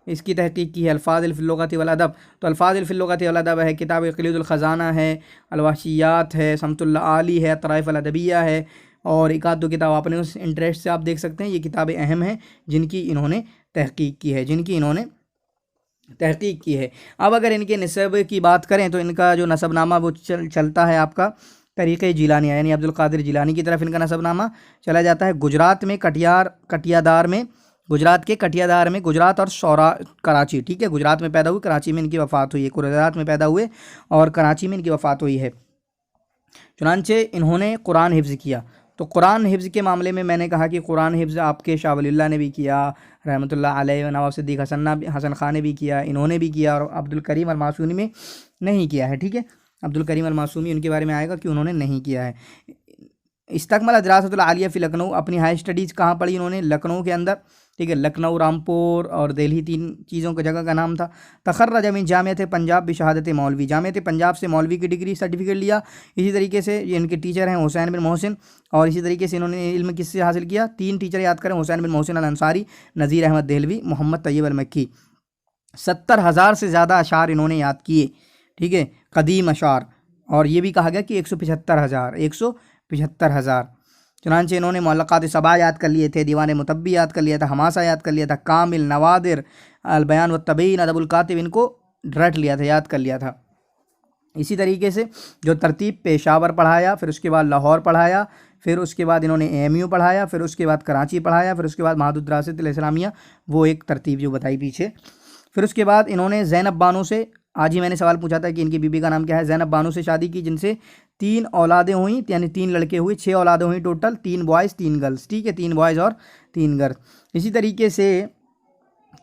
इसकी तहक़ीक़ की है। अल्फ़ाज़ फ़िल लुग़त वल अदब, तो अल्फ़ाज़ फ़िल लुग़त वल अदब है, किताब इक़लीदुल ख़ज़ाना है, अल-वहशियात है, समतुल्लाह आली है, तराइफ़ अल अदबिया है, और एक आध दो किताब अपने उस इंटरेस्ट से आप देख सकते हैं। ये किताबें अहम हैं जिनकी इन्होंने तहक़ीक़ की है, तहक़ीक़ की है। अब अगर इनके नसब की बात करें, तो इनका जो नसबनामा वो चलता है आपका तरीक़े जिलानी, यानी अब्दुल क़ादिर जिलानी की तरफ इनका नसबनामा चला जाता है। गुजरात में कटियादार में, गुजरात के कटियादार में, गुजरात और शौरा कराची। ठीक है, गुजरात में पैदा हुए, कराची में इनकी वफ़ात हुई है। गुजरात में पैदा हुए और कराची में इनकी वफ़ात हुई है। चुनांचे इन्होंने कुरान हिफ्ज़ किया। तो कुरान हिफ्ज़ के मामले में मैंने कहा कि कुरान हिफ्ज़ आपके शाह वलीउल्लाह ने भी किया, रहमतुल्लाह अलैह, नवाब सिद्दीक़ हसन खान ने भी किया, इन्होंने भी किया, और अब्दुल करीम अल मासूमी में नहीं किया है। ठीक है, अब्दुल करीम अल मासूमी उनके बारे में आएगा कि उन्होंने नहीं किया है। इस्तकमल दरासतुल आलिया फ़ी लखनऊ, अपनी हाई स्टडीज़ कहाँ पढ़ी इन्होंने, लखनऊ के अंदर। ठीक है, लखनऊ, रामपुर और दिल्ली, 3 चीज़ों का जगह का नाम था। तखर्रज मिन जामियत पंजाब बिशहादत मौलवी, जामियत पंजाब से मौलवी की डिग्री सर्टिफिकेट लिया। इसी तरीके से ये इनके टीचर हैं हुसैन बिन मोहसिन, और इसी तरीके से इन्होंने इल्म किससे हासिल किया, 3 टीचर याद करें, हुसैन बिन मोहसिन अल अंसारी, नज़ीर अहमद देहलवी, मोहम्मद तैयब अल मक्की। 70,000 से ज़्यादा अशार इन्होंने याद किए। ठीक है, कदीम अशार, और ये भी कहा गया कि 175,000। चुनांचे इन्होंने मुअल्लक़ात सबा याद कर लिए थे, दीवान मुतब्बी याद कर लिया था, हमासा याद कर लिया था, कामिल, नवादिर, अल बयान व तबयीन, अदबुल कातिब, इनको रट लिया था, याद कर लिया था। इसी तरीके से जो तरतीब, पेशावर पढ़ाया, फिर उसके बाद लाहौर पढ़ाया, फिर उसके बाद इन्होंने AMU पढ़ाया, फिर उसके बाद कराची पढ़ाया, फिर उसके बाद महदुद्दरासात अल इस्लामिया, वो एक तरतीब जो बताई पीछे। फिर उसके बाद इन्होंने ज़ैनब बानो से, आज ही मैंने सवाल पूछा था कि इनकी बीबी का नाम क्या है, ज़ैनब बानो से शादी की, जिनसे 3 औलादें हुई, यानी 3 लड़के हुए, 6 औलादें हुई टोटल, 3 बॉयज़ 3 गर्ल्स, ठीक है, 3 बॉयज़ और 3 गर्ल्स। इसी तरीके से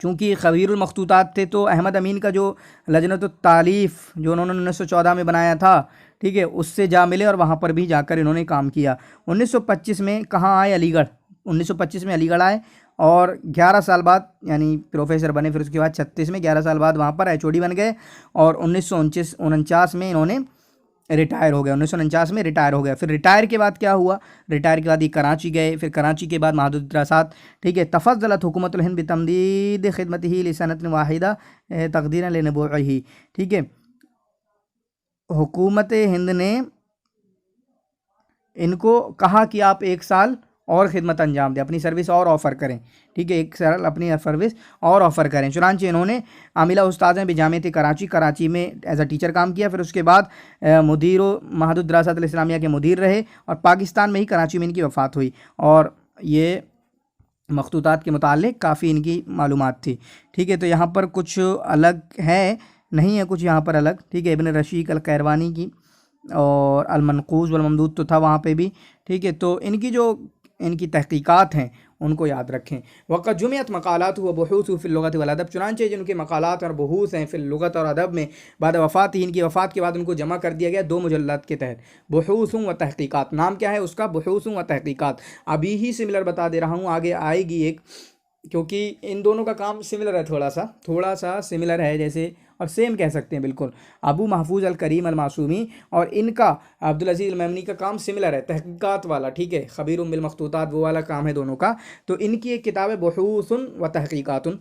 चूँकि खबीरुल मखतूतात थे तो अहमद अमीन का जो लजनत तालीफ़ जो उन्होंने 1914 में बनाया था, ठीक है, उससे जा मिले और वहाँ पर भी जाकर इन्होंने काम किया। 1925 में कहाँ आए, अलीगढ़, 1925 में अलीगढ़ आए और 11 साल बाद यानी प्रोफेसर बने। फिर उसके बाद 36 में 11 साल बाद वहाँ पर एचओडी बन गए और 1949 में इन्होंने रिटायर हो गए, 1949 में रिटायर हो गया। फिर रिटायर के बाद क्या हुआ, रिटायर के बाद ये कराची गए, फिर कराची के बाद महादुद दरासात, ठीक है, तफज़्ज़लत हुकूमतुल हिंद बितमदीद खिदमतिही लिसनतन वाहिदा तक़दीरन लिनबूइही, ठीक है, हुकूमत हिंद ने इनको कहा कि आप 1 साल और ख़िदमत अंजाम दें, अपनी सर्विस और ऑफ़र करें, ठीक है, 1 साल अपनी सर्विस और ऑफ़र करें। चुनांचे इन्होंने आमिला उस्ताद हैं बिजामियत कराची, कराची में एज अ टीचर काम किया। फिर उसके बाद मुदीर महादुद दरासात अल इस्लामिया के मुदीर रहे और पाकिस्तान में ही कराची में इनकी वफ़ात हुई। और ये मखतूतात के मुताल्लिक़ काफ़ी इनकी मालूमात थी, ठीक है। तो यहाँ पर कुछ अलग है, नहीं है कुछ यहाँ पर अलग, ठीक है, इब्न रशीक अल कैरवानी की और अलमनकूज़ वल ममदूद तो था वहाँ पे भी, ठीक है। तो इनकी तहक़ीक़ात हैं उनको याद रखें। वक़्त जुमियत मक़ालात व बहूस फ़िल लुग़त वल अदब, चुनांचे जिनके मक़ालात और बहूस हैं फ़िल लुग़त और अदब में बाद वफ़ात ही, इनकी वफ़ात के बाद उनको जमा कर दिया गया 2 मुजल्लद के तहत, बहूस व तहक़ीक़ात। नाम क्या है उसका, बहूस व तहक़ीक़ात। अभी ही सिमिलर बता दे रहा हूँ, आगे आएगी एक, क्योंकि इन दोनों का काम सिमिलर है, थोड़ा सा सिमिलर है, जैसे और सेम कह सकते हैं बिल्कुल। अबू महफूज अल करीम अल मासूमी और इनका अब्दुल अज़ीज़ अल मेमनी का काम सिमिलर है, तहक़ीक़ात वाला, ठीक है, खबीरुम बिल मखतूतात वो वाला काम है दोनों का। तो इनकी एक किताब है बहूसुन व तहक़ीक़ातुन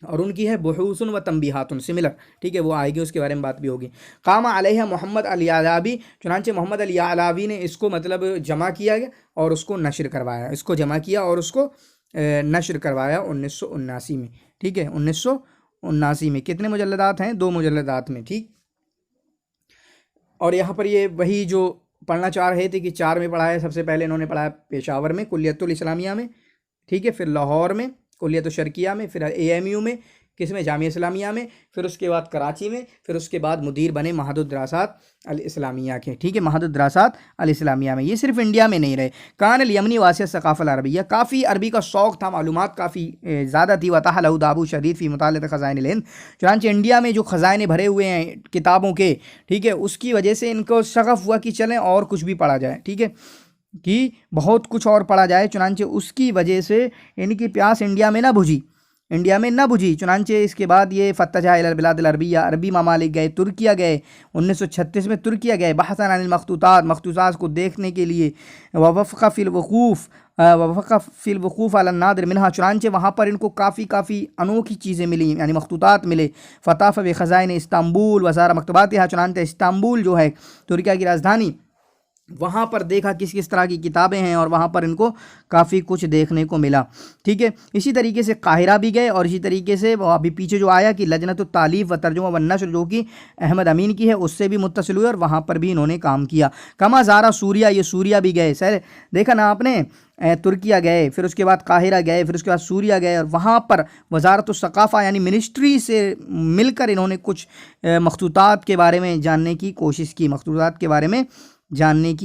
और उनकी है बहूसुन व तंबीहातुन, सिमिलर, ठीक है, वो आएगी, उसके बारे में बात भी होगी। कामा अलैहा मोहम्मद अल यालावी, चुनांचे मोहम्मद अल यालावी ने इसको मतलब जमा किया गया और उसको नशर करवाया, इसको जमा किया और उसको नशर करवाया 1979 में, ठीक है, 1979 में। कितने मुजल्लदात हैं, 2 मुजल्लदात में, ठीक। और यहाँ पर ये वही जो पढ़ना चाह रहे थे कि 4 में पढ़ा है, सबसे पहले इन्होंने पढ़ा पेशावर में कुल्लियतुल इस्लामिया में, ठीक है, फिर लाहौर में कुल्लियत शर्किया में, फिर AMU में, किसमें, जामिया इस्लामिया में, फिर उसके बाद कराची में, फिर उसके बाद मुदीर बने महादुद दरासात अल इस्लामिया के, ठीक है, महादुद दरासात अल इस्लामिया में। ये सिर्फ इंडिया में नहीं रहे। कान अल यमनी वासिया सकाफ़ल अरबिया, काफ़ी अरबी का शौक़ था, मालूमात काफ़ी ज़्यादा थी। वताह लहू दाबू शदीद फ़ी मुतालित ख़ज़ाइन हिंद, चुनांचे इंडिया में जो ख़ज़ाइने भरे हुए हैं किताबों के, ठीक है, उसकी वजह से इनको शगफ़ हुआ कि चलें और कुछ भी पढ़ा जाए, ठीक है, कि बहुत कुछ और पढ़ा जाए। चुनांचे उसकी वजह से इनकी प्यास इंडिया में ना बुझी। चुनांचे इसके बाद ये फ़त्तजा इलल बिलादिल अरबिया, अरबी ममालिक गए, तुर्किया गए, 1936 में तुर्किया गए, बहसन अनिल मखतूतात को देखने के लिए। वफ़क़ा फ़िल वक़ूफ़ अला नादिर मिनहा, चुनांचे वहाँ पर इनको काफ़ी अनोखी चीज़ें मिली, यानी मखतूतात मिले। फ़ताफ़ ब ख़ज़ाइन इस्तांबुल वज़ारा मकतबातिहा, चुनांचे इस्तांबुल जो है तुर्किया की राजधानी, वहाँ पर देखा किस तरह की किताबें हैं और वहाँ पर इनको काफ़ी कुछ देखने को मिला, ठीक है। इसी तरीके से काहिरा भी गए और इसी तरीके से अभी पीछे जो आया कि लजनतुत तालीफ़ व तर्जुमा व नशर जो कि अहमद अमीन की है, उससे भी मुत्तसिल हुए और वहाँ पर भी इन्होंने काम किया। कमा ज़ारा सूरिया, ये सूरिया भी गए, सर देखा ना आपने, तुर्किया गए, फिर उसके बाद काहिरा गए, फिर उसके बाद सूरिया गए और वहाँ पर वज़ारतुस सक़ाफ़ा यानी मिनिस्ट्री से मिलकर इन्होंने कुछ मखतूतात के बारे में जानने की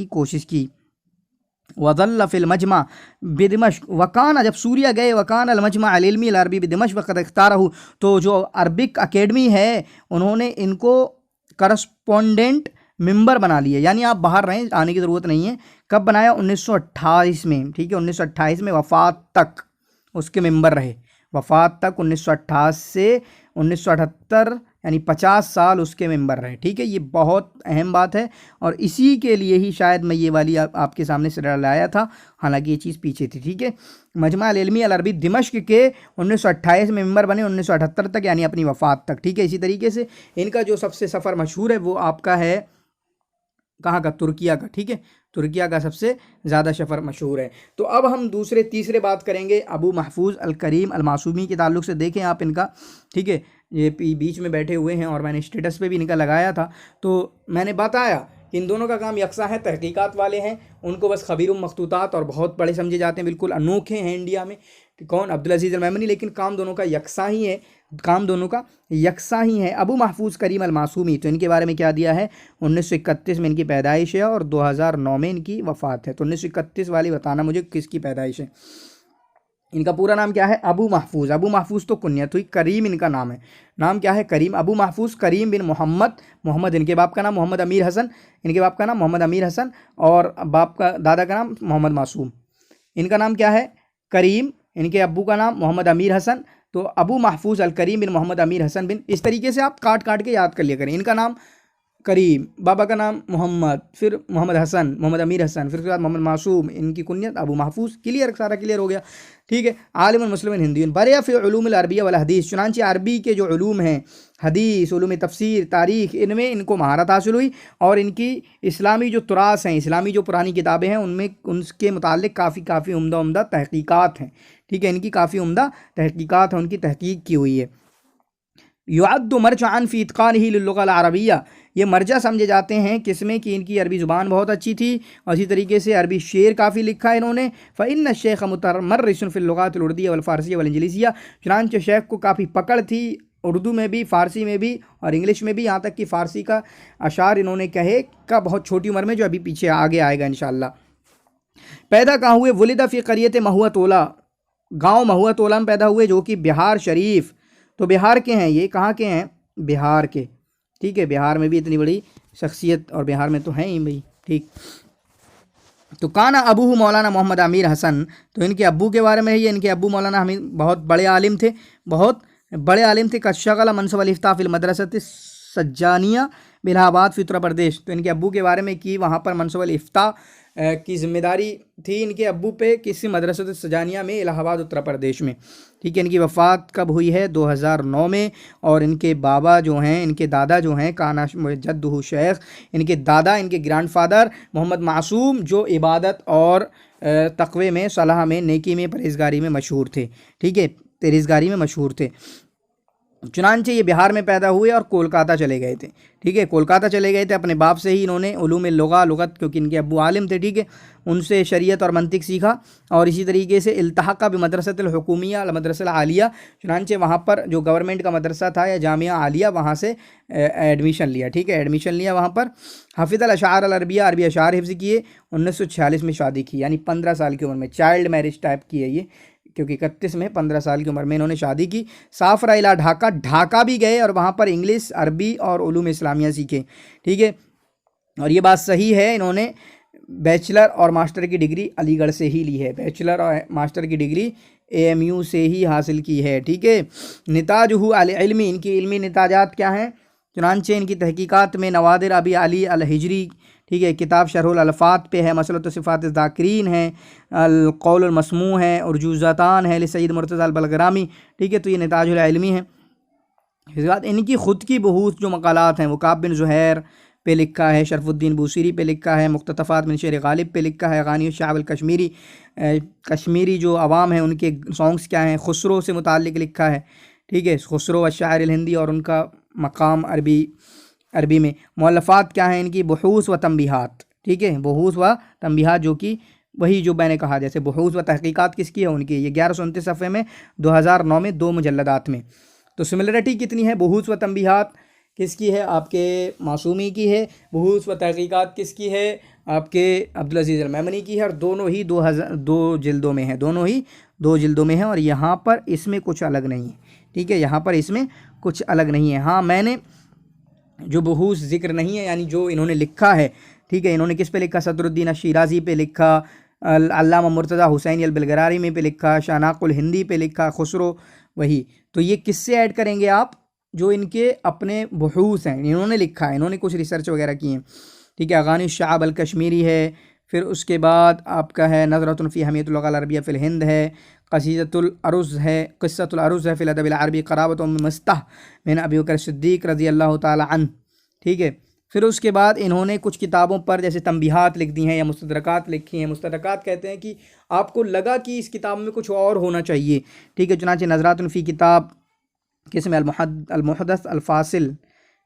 कोशिश की, वज़ल्ल फ़िल मजमा बिदमश्क वकान, जब सूरिया गए, वकान अल मजमा अल इल्मी अल अरबी बिदमश्क वक़द इख्तारहु, तो जो अरबिक अकेडमी है उन्होंने इनको करस्पॉन्डेंट मेंबर बना लिए, यानी आप बाहर रहें, आने की ज़रूरत नहीं है। कब बनाया, 1928 में, ठीक है, 1928 में, वफ़ात तक उसके मेंबर रहे, वफ़ात तक 1928 से 1978 यानी 50 साल उसके मेंबर रहे, ठीक है। ये बहुत अहम बात है और इसी के लिए ही शायद मैं ये वाली आपके सामने से लाया था, हालांकि ये चीज़ पीछे थी, ठीक है। मजमा अल इल्मी अल अरबी दिमश्क के 1928 में मेंबर बने, 1978 तक यानी अपनी वफ़ात तक, ठीक है। इसी तरीके से इनका जो सबसे सफ़र मशहूर है वो आपका है कहाँ का, तुर्किया का, ठीक है, तुर्किया का सबसे ज़्यादा सफ़र मशहूर है। तो अब हम तीसरे बात करेंगे अबू महफूज अल करीम अल मासूमी के ताल्लुक़ से। देखें आप इनका, ठीक है, ये बीच में बैठे हुए हैं और मैंने स्टेटस पे भी इनका लगाया था। तो मैंने बताया इन दोनों का काम यकसा है, तहकीकात वाले हैं, उनको बस खबीर मखतूतात और बहुत बड़े समझे जाते हैं, बिल्कुल अनोखे हैं इंडिया में। कौन? अब्दुल अजीज़ अल मेमनी। लेकिन काम दोनों का यकसा ही है, काम दोनों का यकसा ही है। अबू महफूज करीम अल मासूमी, तो इनके बारे में क्या दिया है? 1931 में इनकी पैदाइश है और 2009 में इनकी वफ़ात है। तो 1931 वाली बताना मुझे किसकी पैदाइश है। इनका पूरा नाम क्या है? अबू महफूज। अबू महफूज तो कुन्यत हुई, करीम इनका नाम है। नाम क्या है? करीम। अबू महफूज करीम बिन मोहम्मद। मोहम्मद इनके बाप का नाम, मोहम्मद अमीर हसन इनके बाप का नाम, मोहम्मद अमीर हसन, और बाप का दादा का नाम मोहम्मद मासूम। इनका नाम क्या है? करीम। इनके अब्बू का नाम मोहम्मद अमीर हसन। तो अबू महफूज अल करीम बिन मोहम्मद अमीर हसन बिन, इस तरीके से आप काट काट के याद कर लिया करें। इनका नाम करीम, बाबा का नाम मोहम्मद, फिर मोहम्मद हसन, मोहम्मद अमीर हसन, फिर उसके बाद मोहम्मद मासूम, इनकी कुन्यत अबू महफूज। क्लियर, सारा क्लियर हो गया। ठीक है। आलिम मुस्लिम हिंदी बरिया फ़ी उलूम अल अरबिया वल हदीस, चुनांचे अरबी के जो उलूम हैं, हदीस, उलूम तफसीर, तारीख़, इनमें इनको महारत हासिल हुई। और इनकी इस्लामी जो तुरास हैं, इस्लामी जो पुरानी किताबें हैं, उनमें उनके मुताल्लिक़ काफ़ी उम्दा उम्दा तहक़ीक़ात हैं। ठीक है, इनकी काफ़ी उम्दा तहक़ीक़ात हैं, उनकी तहक़ीक़ की हुई है। युअद्दु मरजअन फ़ी इत्क़ानिही लिल्लुग़ा अल अरबिय्या, ये मर्जा समझे जाते हैं किसमें कि इनकी अरबी ज़ुबान बहुत अच्छी थी, और इसी तरीके से अरबी शेर काफ़ी लिखा है इन्होंने। फ़इन्न शेख मुतमर्रिसन फ़िल लुग़ातिल उर्दिय्या वल फ़ारसिय्या वल इंग्लिसिय्या, चुनांचे शेख को काफ़ी पकड़ थी उर्दू में भी, फ़ारसी में भी और इंग्लिश में भी, यहाँ तक कि फ़ारसी का अशार इन्होंने कहे का बहुत छोटी उम्र में, जो अभी पीछे आगे आएगा इंशाअल्लाह। पैदा कहाँ हुए? वुलिदा फ़ी क़रियत महुआ तोला, गाँव महुआ तोला में पैदा हुए, जो कि बिहार शरीफ, तो बिहार के हैं ये। कहाँ के हैं? बिहार के। ठीक है, बिहार में भी इतनी बड़ी शख्सियत, और बिहार में तो हैं ही भाई। ठीक। तो काना अबूहु मौलाना मोहम्मद अमीर हसन, तो इनके अब्बू के बारे में है ये। इनके अब्बू मौलाना हमीद बहुत बड़े आलिम थे, बहुत बड़े आलिम थे। कशगला मनसब अल इफ्ता फिल मदरसत सज्जानिया इलाहाबाद फ़ी उत्तर प्रदेश, तो इनके अब्बू के बारे में कि वहाँ पर मनसब अल इफ्ता की ज़िम्मेदारी थी इनके अब्बू पे, किसी मदरसत सजानिया में, इलाहाबाद उत्तर प्रदेश में। ठीक है। इनकी वफ़ात कब हुई है? 2009 में। और इनके बाबा जो हैं, इनके दादा जो हैं, काना जद्दुहु शेख, इनके दादा, इनके ग्रैंडफादर मोहम्मद मासूम, जो इबादत और तक़वे में, सलाह में, नेकी में, परहेज़गारी में मशहूर थे। ठीक है, परहेज़गारी में मशहूर थे। चुनांचे ये बिहार में पैदा हुए और कोलकाता चले गए थे। ठीक है, कोलकाता चले गए थे अपने बाप से ही इन्होंने उलूम लुगत, क्योंकि इनके अब्बू आलिम थे। ठीक है, उनसे शरीयत और मंतिक सीखा, और इसी तरीके से इल्तहक़ा बिमदरसतिल हुकूमिया अल मदरसा आलिया, चुनांचे वहाँ पर जो गवर्नमेंट का मदरसा था या जामिया आलिया, वहाँ से एडमिशन लिया। ठीक है, एडमिशन लिया वहाँ पर। हफ़िज़ल अशार अल अरबिया, अरबी अशार हिफ्ज़ किए। 1946 में शादी की, यानी 15 साल की उम्र में, चाइल्ड मैरिज टाइप की है ये, क्योंकि 31 में 15 साल की उम्र में इन्होंने शादी की। साफरा इला ढाका, ढाका भी गए और वहाँ पर इंग्लिश, अरबी और उलूम इस्लामिया सीखे। ठीक है, और ये बात सही है, इन्होंने बैचलर और मास्टर की डिग्री अलीगढ़ से ही ली है। बैचलर और मास्टर की डिग्री AMU से ही हासिल की है। ठीक है। निताजुहु अल इल्मी, इनकी इल्मी निताजात क्या हैं? चुनांचे इनकी तहकीकात में नवादिर अबी अली अल हिजरी, ठीक है, किताब शरहुल अल्फात पे है, मसलत सिफ़ात ज़ाकिरीन है, अल कौल अल मस्मू है, उर्जूज़ातान है सईद मुर्तज़ा अल बलगरामी। ठीक है, तो ये निताजुल इल्मी है। इसके बाद इनकी ख़ुद की बहूथ जो मकालात हैं, वो काब बिन ज़ुहैर पे लिखा है, शरफुद्दीन बूसीरी पे लिखा है, मुख्ततफ़ात मिन शेर गालिब पे लिखा है, गानी शाब अल कश्मीरी, कश्मीरी जो अवाम है उनके सॉन्ग्स क्या हैं, खुसरो से मुताल्लिक़ लिखा है। ठीक है, खुसरो व शायर अल हिंदी, और उनका मकाम अरबी में। मुअल्लफ़ात क्या हैं इनकी? बहूस व तंबीहात। ठीक है, बहूस व तंबीहात, जो कि वही जो मैंने कहा, जैसे बहूस व तहक़ीक़ात किसकी है? उनकी। ये 1129 सफ़े में 2009 में 2 मुजल्लदात में। तो सिमिलरिटी कितनी है? बहूस व तंबीहात किसकी है? आपके मासूमी की है। बहूस व तहक़ीक़ात किसकी है? आपके अब्दुल अज़ीज़ अल मेमनी की है। और दोनों ही 2 जिल्दों में है, दोनों ही 2 जिल्दों में है। और यहाँ पर इसमें कुछ अलग नहीं है। ठीक है, यहाँ पर इसमें कुछ अलग नहीं है। हाँ, मैंने जो बहूस ज़िक्र नहीं है, यानी जो इन्होंने लिखा है, ठीक है, इन्होंने किस पे लिखा? सदरुद्दीन शिराज़ी पे लिखा, अल्लामा मुर्तज़ा हुसैनी अल बलगरारी में पे लिखा, शानाकुल हिंदी पे लिखा, खुसरो, वही। तो ये किससे ऐड करेंगे आप? जो इनके अपने बहूस हैं, इन्होंने लिखा है, इन्होंने कुछ रिसर्च वगैरह की हैं। ठीक है, अगानी शाब अल कश्मीरी है, फिर उसके बाद आपका है नज़रतुन फ़ी अहमियतुल लुग़ा अल अरबिय्या फ़िल हिंद है, क़सीदतुल अरुज़ है, क़िस्सतुल अरुज़ है फ़िल अदबिल अरबी, क़राबत मस्तह मिन अबी बकर सिद्दीक़ रज़ियल्लाहु ताला अन्हु। ठीक है, फिर उसके बाद इन्होंने कुछ किताबों पर जैसे तंबीहात लिख दी हैं या मुस्तदरकात लिखी हैं। मुस्तदरकात कहते हैं कि आपको लगा कि इस किताब में कुछ और होना चाहिए। ठीक है, चुनांचे नज़रातुन फ़ी किताब किसमें? अल मुहद्दस अल फ़ासिल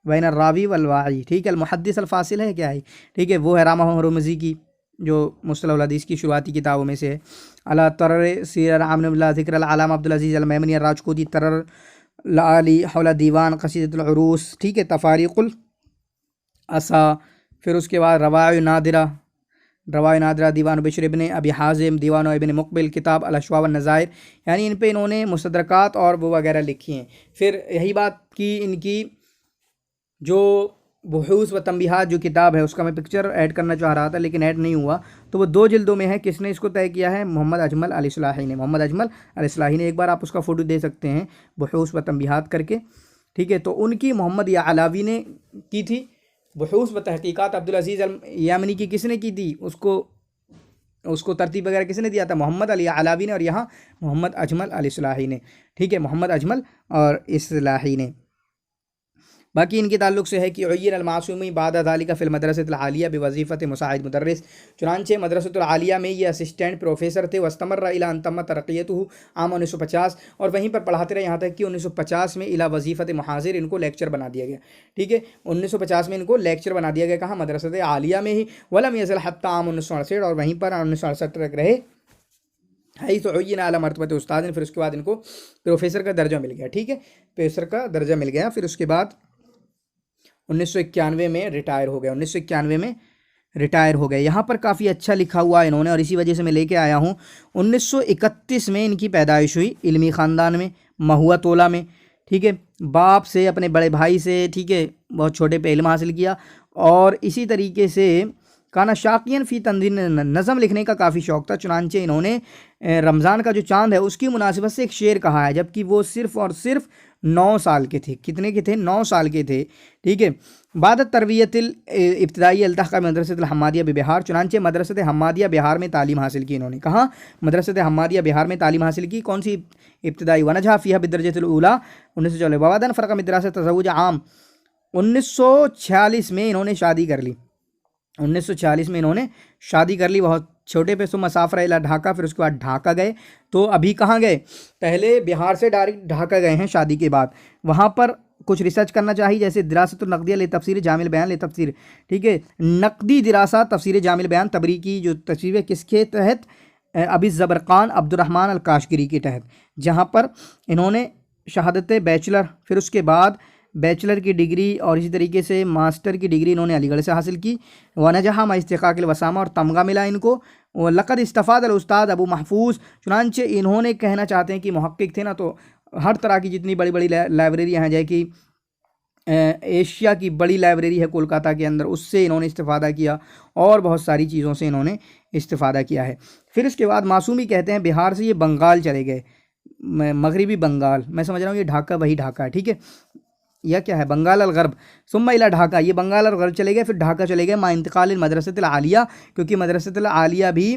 बैन अर्रावी वल वाई, ठीक है। मुहद्दिस अल फासिल है क्या है, ठीक है, वो है रामा हरमुज़ी की जो मुस्तलह अल हदीस की शुरुआती किताबों में से है। अला तरर सीर आमन ज़िक्र अल आलाम अब्दुल अज़ीज़ अल मैमनी राजकोती तरर लाली हौला दीवान क़सीदतुल उरूस, ठीक है, तफारीक़ुल असा, फिर उसके बाद रवाए नादिरा दीवान बिश्र इब्न अबी हाजिम, दीवान इब्न मुक़बिल, किताब अल अशवा वन नज़ाइर, यानी इन पे इन्होंने मुस्तदरकात और वो वगैरह लिखी हैं। फिर यही बात की इनकी जो बुहूस व तंबीहात जो किताब है उसका मैं पिक्चर ऐड करना चाह रहा था लेकिन ऐड नहीं हुआ, तो वो 2 जिल्दों में है। किसने इसको तय किया है, मोहम्मद अजमल अल इस्लाही ने, मोहम्मद अजमल अल इस्लाही ने। एक बार आप उसका फ़ोटो दे सकते हैं बुहूस व तंबीहात करके, ठीक है। तो उनकी मोहम्मद या अलावी ने की थी। बुहूस व तहकीकात अब्दुल अज़ीज़ अल यामनी की किसने की थी, उसको तरतीब वगैरह किसने दिया था, मोहम्मद अली अलावी ने, और यहाँ मोहम्मद अजमल अल इस्लाही ने, ठीक है, मोहम्मद अजमल और इस्लाही ने। बाकी इनके ताल्लुक से है कि उय्यन अल-मासूमी बाद ज़ालिका फ़िल मदरसतिल आलिया बिवज़ीफ़ति मुसाइद मुदर्रिस, चुनांचे मदरसतुल आलिया में ये असिस्टेंट प्रोफेसर थे। वस्तमर्रा इला अन तम्मत तरक़ियतुहु आम 1950, और वहीं पर पढ़ाते रहे यहाँ तक कि 1950 में इला वज़ीफ़त मुहाज़िर इनको लेक्चर बना दिया गया, ठीक है। 1950 में इनको लेक्चर बना दिया गया, कहाँ, मदरसत आलिया में ही। वलम यज़ल हत्ता आम 1968, और वहीं पर 1968 तक रहे। है तो उय्यन आला मरतबत उस्ताद, फिर उसके बाद इनको प्रोफेसर का दर्जा मिल गया, ठीक है, प्रोफेसर का दर्जा मिल गया। फिर उसके बाद 1991 में रिटायर हो गए, 1991 में रिटायर हो गए। यहाँ पर काफ़ी अच्छा लिखा हुआ इन्होंने, और इसी वजह से मैं लेके आया हूँ। 1931 में इनकी पैदाइश हुई, इल्मी ख़ानदान में, महुआ तोला में, ठीक है। बाप से, अपने बड़े भाई से, ठीक है, बहुत छोटे पे इल्म हासिल किया। और इसी तरीके से काना शाकियन फ़ी तंज़ीम, नज़म लिखने का काफ़ी शौक़ था। चुनांचे इन्होंने रमज़ान का जो चाँद है उसकी मुनासिबत से एक शेर कहा है, जबकि वो सिर्फ़ और सिर्फ 9 साल के थे। कितने के थे, 9 साल के थे, ठीक है। बाद तरबियतिल इब्तिदाई अल्तहक़ा मदरसतुल हम्मादिया बिहार, चुनांचे मदरसत हम्मादिया बिहार में तालीम हासिल की इन्होंने। कहाँ, मदरसत हम्मादिया बिहार में तालीम हासिल की। कौन सी, इब्तिदाई। वनजहा फ़ीहा बिदरजतिल ऊला 1944। ववादन फ़रक़ मिदरसा तज़व्वुज आम 1946 में इन्होंने शादी कर ली, 1946 में इन्होंने शादी कर ली, बहुत छोटे पे। सुम्मा साफ़रा इला ढाका, फिर उसके बाद ढाका गए। तो अभी कहाँ गए, पहले बिहार से डायरेक्ट ढाका गए हैं शादी के बाद। वहाँ पर कुछ रिसर्च करना चाहिए, जैसे दिरासतुल नक़दिया ले तफ़सीर जामिल बयान ले तफ़सीर, ठीक है, नक़दी दिरासा तफ़सीर जामिल बयान तबरी की जो तफ़सीर है किसके तहत, अबी ज़बरक़ान अब्दुर्रहमान अल काशगरी के तहत, जहाँ पर इन्होंने शहादत बैचलर, फिर उसके बाद बैचलर की डिग्री और इसी तरीके से मास्टर की डिग्री इन्होंने अलीगढ़ से हासिल की। वनजहा मा इस्तिक़ाक़िल वसामा, और तमगा मिला इनको। लक़द इस्तफ़ाद अल उस्ताद अबू महफूज, चुनांचे इन्होंने कहना चाहते हैं कि मुहक्किक थे ना, तो हर तरह की जितनी बड़ी बड़ी लाइब्रेरियाँ हैं, जैसे कि एशिया की बड़ी लाइब्रेरी है कोलकाता के अंदर, उससे इन्होंने इस्तिफ़ादा किया, और बहुत सारी चीज़ों से इन्होंने इस्तिफ़ादा किया है। फिर इसके बाद मासूमी कहते हैं बिहार से ये बंगाल चले गए, मगरबी बंगाल, मैं समझ रहा हूँ ये ढाका वही ढाका है, ठीक है, यह क्या है, बंगाल अल गर्ब। सुम्मा इला ढाका, ये बंगाल अल गर्ब चले गए, फिर ढाका चले गए। मा इंतकाल मदरसतुल आलिया, क्योंकि मदरसतुल आलिया भी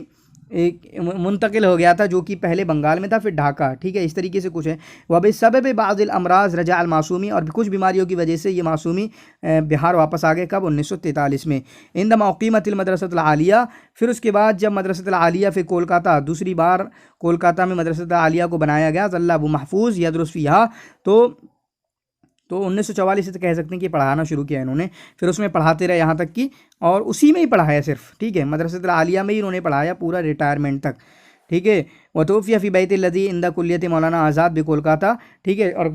एक मुंतकिल हो गया था, जो कि पहले बंगाल में था, फिर ढाका, ठीक है, इस तरीके से कुछ है। वह सबब बाज़िल अमराज रजा अल मासूमी, और कुछ बीमारियों की वजह से ये मासूमी बिहार वापस आ गए। कब, 1943 में। इंदमा उक़ीमतिल मदरसतुल आलिया, फिर उसके बाद जब मदरसतुल आलिया, फिर कोलकाता, दूसरी बार कोलकाता में मदरसतुल आलिया को बनाया गया। ज़ल्ला अबू महफूज यदरुस फ़ीहा, तो 1944 से तो कह सकते हैं कि पढ़ाना शुरू किया इन्होंने, फिर उसमें पढ़ाते रहे यहाँ तक कि, और उसी में ही पढ़ाया सिर्फ, ठीक है, मदरसतुल आलिया में ही इन्होंने पढ़ाया पूरा रिटायरमेंट तक, ठीक है। वतूफ़िया फ़ी बैतिल लज़ी इंदा कुल्लियत मौलाना आज़ाद बि कोलकाता, ठीक है, और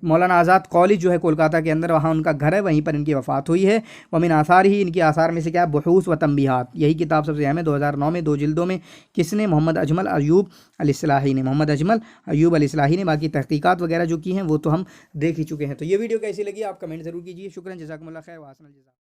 मौलाना आज़ाद कॉलेज जो है कोलकाता के अंदर, वहाँ उनका घर है, वहीं पर इनकी वफ़ात हुई है। वमिन आसार ही, इनकी आसार में से क्या, बुहूस व तंबीहात, यही किताब सबसे अहम है, 2009 में 2 जिल्दों में। किसने, मोहम्मद अजमल अयूब अल इस्लाही ने, मोहम्मद अजमल अयूब अल इस्लाही ने। बाकी तहकीकात वगैरह जो की हैं वो तो हम देख ही चुके हैं। तो ये वीडियो कैसी लगी आप कमेंट ज़रूर कीजिए। शुक्रिया, जज़ाकुमुल्लाह खैर, व अहसन अल जज़ा।